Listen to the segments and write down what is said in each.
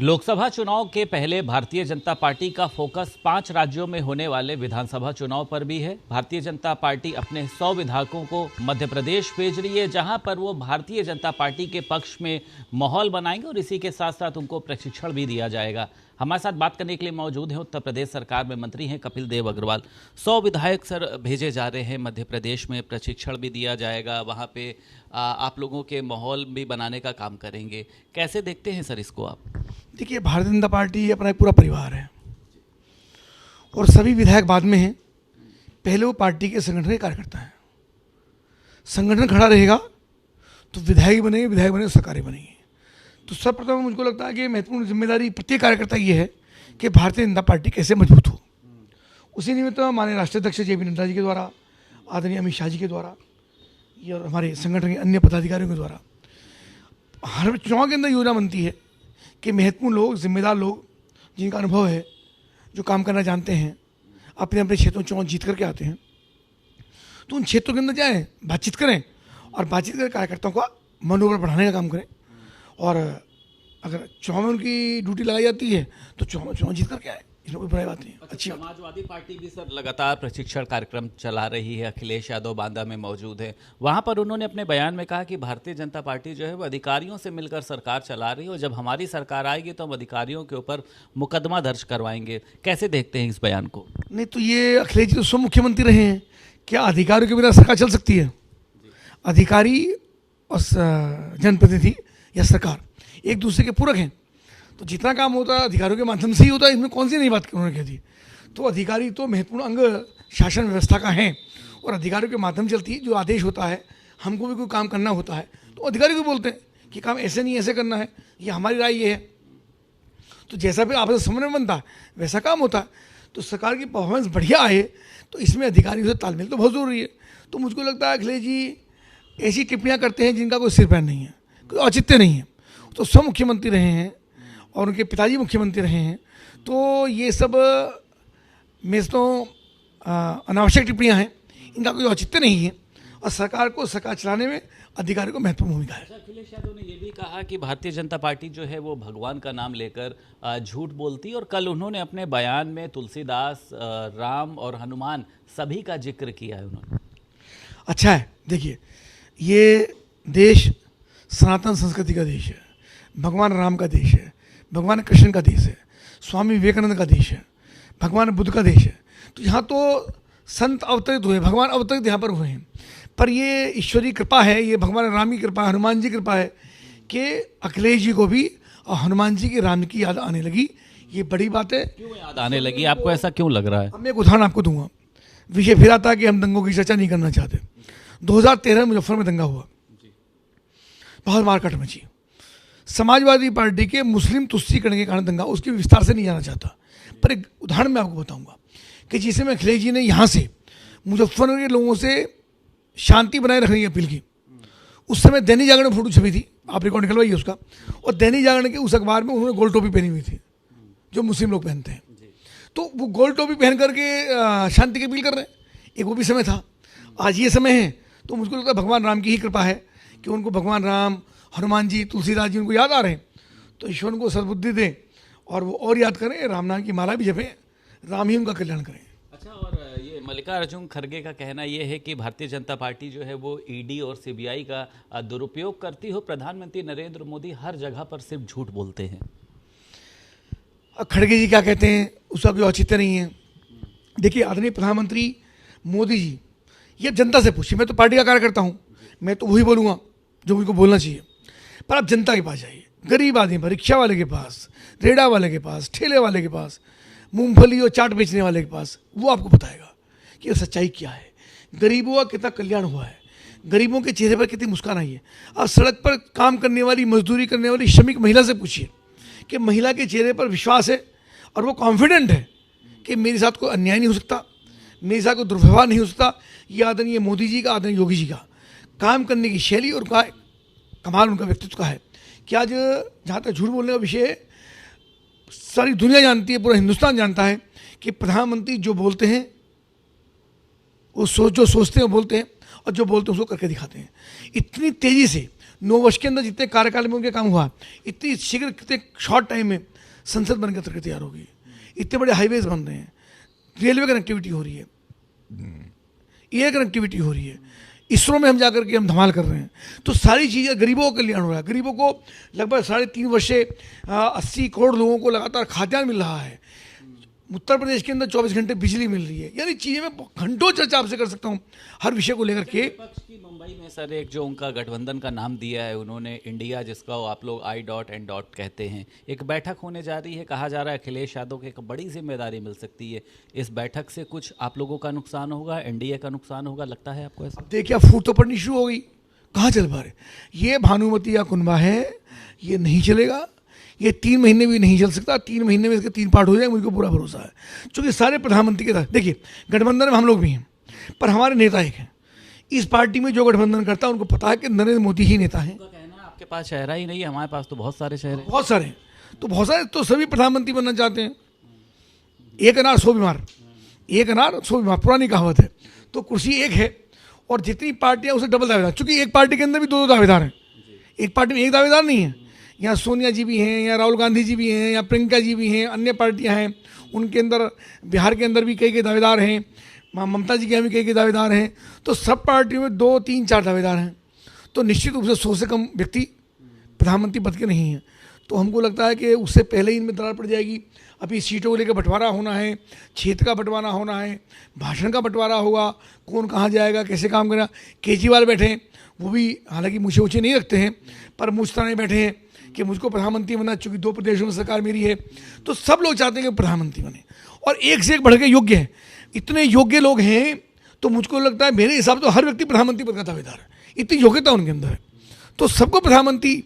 लोकसभा चुनाव के पहले भारतीय जनता पार्टी का फोकस 5 राज्यों में होने वाले विधानसभा चुनाव पर भी है। भारतीय जनता पार्टी अपने 100 विधायकों को मध्य प्रदेश भेज रही है, जहां पर वो भारतीय जनता पार्टी के पक्ष में माहौल बनाएंगे और इसी के साथ साथ उनको प्रशिक्षण भी दिया जाएगा। हमारे साथ बात करने के लिए मौजूद हैं उत्तर प्रदेश सरकार में मंत्री हैं कपिल देव अग्रवाल। 100 विधायक सर भेजे जा रहे हैं मध्य प्रदेश में, प्रशिक्षण भी दिया जाएगा, वहाँ पे आप लोगों के माहौल भी बनाने का काम करेंगे। कैसे देखते हैं सर इसको आप? देखिए, भारतीय जनता पार्टी अपना एक पूरा परिवार है और सभी विधायक बाद में हैं। पहले वो पार्टी के संगठन के कार्यकर्ता हैं। संगठन खड़ा रहेगा तो विधायक बनेंगे, विधायक बनेंगे, सरकारें बनेंगी। तो सर्वप्रथम मुझको लगता है कि महत्वपूर्ण जिम्मेदारी प्रत्येक कार्यकर्ता ये है कि भारतीय जनता पार्टी कैसे मजबूत हो। उसी निमित्त माननीय राष्ट्रीय अध्यक्ष JP नड्डा जी के द्वारा, आदरणीय अमित शाह जी के द्वारा और हमारे संगठन के अन्य पदाधिकारियों के द्वारा हर चुनाव के अंदर योजना बनती है कि महत्वपूर्ण लोग, जिम्मेदार लोग, जिनका अनुभव है, जो काम करना जानते हैं, अपने अपने क्षेत्रों में चुनाव जीत करके आते हैं, तो उन क्षेत्रों के अंदर जाएँ, बातचीत करें और बातचीत करके कार्यकर्ताओं का मनोबल बढ़ाने का काम करें। और अगर चुनाव में उनकी ड्यूटी लगाई जाती है तो चुनाव जीत करके आए, इसमें कोई बुराई बात नहीं है। अच्छी समाजवादी पार्टी भी सर लगातार प्रशिक्षण कार्यक्रम चला रही है। अखिलेश यादव बांदा में मौजूद है, वहां पर उन्होंने अपने बयान में कहा कि भारतीय जनता पार्टी जो है वो अधिकारियों से मिलकर सरकार चला रही है और जब हमारी सरकार आएगी तो हम अधिकारियों के ऊपर मुकदमा दर्ज करवाएंगे। कैसे देखते हैं इस बयान को? नहीं तो ये अखिलेश जी तो स्वयं मुख्यमंत्री रहे हैं, क्या अधिकारियों के बिना सरकार चल सकती है? अधिकारी और जनप्रतिनिधि या सरकार एक दूसरे के पूरक हैं, तो जितना काम होता है अधिकारियों के माध्यम से ही होता है। इसमें कौन सी नई बात उन्होंने कह दी? तो अधिकारी तो महत्वपूर्ण अंग शासन व्यवस्था का है और अधिकारियों के माध्यम चलती है। जो आदेश होता है, हमको भी कोई काम करना होता है तो अधिकारी को बोलते हैं कि काम ऐसे नहीं ऐसे करना है, ये हमारी राय ये है। तो जैसा भी आपस में समन्वय बनता है वैसा काम होता है। तो सरकार की परफॉर्मेंस बढ़िया आए तो इसमें अधिकारियों से तालमेल तो बहुत ज़रूरी है। तो मुझको लगता है अखिलेश जी ऐसी टिप्पणियाँ करते हैं जिनका कोई सिर पैर नहीं है, कोई औचित्य नहीं है। तो सब मुख्यमंत्री रहे हैं और उनके पिताजी मुख्यमंत्री रहे हैं, तो ये सब में तो अनावश्यक टिप्पणियां हैं, इनका कोई औचित्य नहीं है और सरकार को सरकार चलाने में अधिकारियों को महत्वपूर्ण भूमिका है। अखिलेश यादव ने ये भी कहा कि भारतीय जनता पार्टी जो है वो भगवान का नाम लेकर झूठ बोलती और कल उन्होंने अपने बयान में तुलसीदास, राम और हनुमान सभी का जिक्र किया है उन्होंने। अच्छा है, देखिए ये देश सनातन संस्कृति का देश है, भगवान राम का देश है, भगवान कृष्ण का देश है, स्वामी विवेकानंद का देश है, भगवान बुद्ध का देश है। तो यहाँ तो संत अवतरित हुए, भगवान अवतरित यहाँ पर हुए हैं। पर ये ईश्वरीय कृपा है, ये भगवान राम की कृपा, हनुमान जी की कृपा है कि अखिलेश जी को भी और हनुमान जी की, राम की याद आने लगी। ये बड़ी बात है। क्यों याद आने लगी? आपको ऐसा क्यों लग रहा है? मैं एक उदाहरण आपको दूंगा। विषय फिर आता कि हम दंगों की चर्चा नहीं करना चाहते। 2013 में मुजफ्फर में दंगा हुआ, बहुत मारकाट मची। समाजवादी पार्टी के मुस्लिम तुष्टीकरण के कारण दंगा, उसके विस्तार से नहीं जाना चाहता, पर एक उदाहरण मैं आपको बताऊंगा कि जिसे में अखिलेश जी ने यहाँ से मुजफ्फरनगर के लोगों से शांति बनाए रखने की अपील की। उस समय दैनिक जागरण में फोटो छपी थी, आप रिकॉर्ड निकलवाइए उसका, और दैनिक जागरण के उस अखबार में उन्होंने गोल टोपी पहनी हुई थी जो मुस्लिम लोग पहनते हैं। तो वो गोल टोपी पहन करके शांति की अपील कर रहे हैं। एक वो भी समय था, आज ये समय है। तो मुझको लगता है भगवान राम की ही कृपा है कि उनको भगवान राम, हनुमान जी, तुलसीदास जी उनको याद आ रहे हैं। तो ईश्वर उनको सद्बुद्धि दें और वो और याद करें, राम नाम की माला भी जपें, राम ही उनका कल्याण करें। अच्छा, और ये मल्लिकार्जुन खड़गे का कहना ये है कि भारतीय जनता पार्टी जो है वो ED और CBI का दुरुपयोग करती हो। प्रधानमंत्री नरेंद्र मोदी हर जगह पर सिर्फ झूठ बोलते हैं। खड़गे जी क्या कहते हैं उसका कोई औचित्य नहीं है। देखिए, आदरणीय प्रधानमंत्री मोदी जी, ये जनता से पूछिए। मैं तो पार्टी का कार्यकर्ता हूँ, मैं तो वही बोलूँगा जो मुझको बोलना चाहिए। पर आप जनता के पास जाइए, गरीब आदमी पर, रिक्शा वाले के पास, रेड़ा वाले के पास, ठेले वाले के पास, मूंगफली और चाट बेचने वाले के पास, वो आपको बताएगा कि सच्चाई क्या है, गरीबों का कितना कल्याण हुआ है, गरीबों के चेहरे पर कितनी मुस्कान आई है। आप सड़क पर काम करने वाली, मजदूरी करने वाली श्रमिक महिला से पूछिए कि महिला के चेहरे पर विश्वास है और वो कॉन्फिडेंट है कि मेरे साथ कोई अन्याय नहीं हो सकता, मेरे साथ कोई दुर्व्यवहार नहीं हो सकता। ये आदरणीय मोदी जी का, आदरणीय योगी जी का काम करने की शैली और उनका कमाल, उनका व्यक्तित्व का है कि आज जहाँ तक झूठ बोलने का विषय है, सारी दुनिया जानती है, पूरा हिंदुस्तान जानता है कि प्रधानमंत्री जो बोलते हैं वो जो सोचते हैं वो बोलते हैं और जो बोलते हैं उसको करके दिखाते हैं। इतनी तेज़ी से 9 वर्ष के अंदर जितने कार्यकाल में उनके काम हुआ, इतनी शीघ्र कितने शॉर्ट टाइम में संसद बनकर तैयार होगी, इतने बड़े हाईवेज बन रहे हैं, रेलवे कनेक्टिविटी हो रही है, एयर कनेक्टिविटी हो रही है, इसरो में हम जाकर के हम धमाल कर रहे हैं। तो सारी चीज़ें गरीबों का कल्याण हो रहा है। गरीबों को लगभग 3.5 वर्ष से 80 करोड़ लोगों को लगातार खाद्यान्न मिल रहा है। उत्तर प्रदेश के अंदर 24 घंटे बिजली मिल रही है। यानी चीज़ें मैं घंटों चर्चा आपसे कर सकता हूँ हर विषय को लेकर के। विपक्ष की मुंबई में सर एक जो उनका गठबंधन का नाम दिया है उन्होंने, इंडिया, जिसका आप लोग I.N. कहते हैं, एक बैठक होने जा रही है, कहा जा रहा है अखिलेश यादव को एक बड़ी जिम्मेदारी मिल सकती है। इस बैठक से कुछ आप लोगों का नुकसान होगा, एनडीए का नुकसान होगा, लगता है आपको ऐसा? देखिए, फूट तो पड़नी शुरू हो गई, कहाँ चल पा रहे। ये भानुमती या कुनबा है, ये नहीं चलेगा। ये 3 महीने भी नहीं चल सकता। 3 महीने में इसके 3 पार्ट हो जाएंगे, मुझको पूरा भरोसा है। क्योंकि सारे प्रधानमंत्री के साथ, देखिए, गठबंधन में हम लोग भी हैं, पर हमारे नेता एक हैं। इस पार्टी में जो गठबंधन करता है उनको पता है कि नरेंद्र मोदी ही नेता हैं। उनका कहना है आपके पास चेहरा ही नहीं है, हमारे पास तो बहुत सारे चेहरे हैं। बहुत सारे, तो बहुत सारे तो सभी प्रधानमंत्री बनना चाहते हैं। एक अनार 100 बीमार, एक अनार 100 बीमार, पुरानी कहावत है। तो कुर्सी एक है और जितनी पार्टियां उसे डबल दावेदार, चूंकि एक पार्टी के अंदर भी 2 दावेदार हैं। एक पार्टी में एक दावेदार नहीं है। यहाँ सोनिया जी भी हैं, या राहुल गांधी जी भी हैं, या प्रियंका जी भी हैं, अन्य पार्टियां हैं, उनके अंदर बिहार के अंदर भी कई दावेदार हैं, ममता जी के यहाँ भी कई दावेदार हैं। तो सब पार्टियों में 2, 3, 4 दावेदार हैं। तो निश्चित रूप से 100 से कम व्यक्ति प्रधानमंत्री पद के नहीं हैं। तो हमको लगता है कि उससे पहले ही इनमें दरार पड़ जाएगी। अभी सीटों को लेकर बंटवारा होना है, क्षेत्र का बंटवारा होना है, भाषण का बंटवारा होगा, कौन कहाँ जाएगा, कैसे काम करना। केजरीवाल बैठे हैं, वो भी हालांकि मुझे ऊँचे नहीं रखते हैं, पर मुझ तरह बैठे हैं कि मुझको प्रधानमंत्री बनना, चूँकि 2 प्रदेशों में सरकार मेरी है। तो सब लोग चाहते हैं कि प्रधानमंत्री बने, और एक से एक बढ़ के योग्य है। इतने योग्य लोग हैं, तो मुझको लगता है मेरे हिसाब से तो हर व्यक्ति प्रधानमंत्री पद का दावेदार है, इतनी योग्यता उनके अंदर है। तो सबको प्रधानमंत्री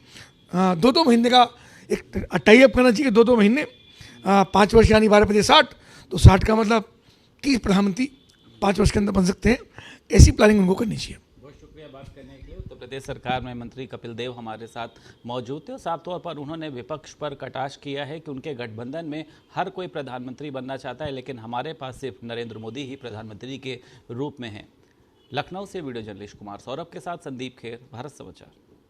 2-2 महीने का एक टाई अप करना चाहिए। 2-2 महीने, 5 वर्ष यानी 12 × 60, तो 60 का मतलब 30 प्रधानमंत्री 5 वर्ष के अंदर बन सकते हैं। ऐसी प्लानिंग उनको करनी चाहिए। बहुत शुक्रिया बात करने के लिए। उत्तर प्रदेश सरकार में मंत्री कपिल देव हमारे साथ मौजूद थे और साफ तौर पर उन्होंने विपक्ष पर कटाक्ष किया है कि उनके गठबंधन में हर कोई प्रधानमंत्री बनना चाहता है, लेकिन हमारे पास सिर्फ नरेंद्र मोदी ही प्रधानमंत्री के रूप में हैं। लखनऊ से वीडियो जर्नलिस्ट कुमार सौरभ के साथ संदीप खेर, भारत समाचार।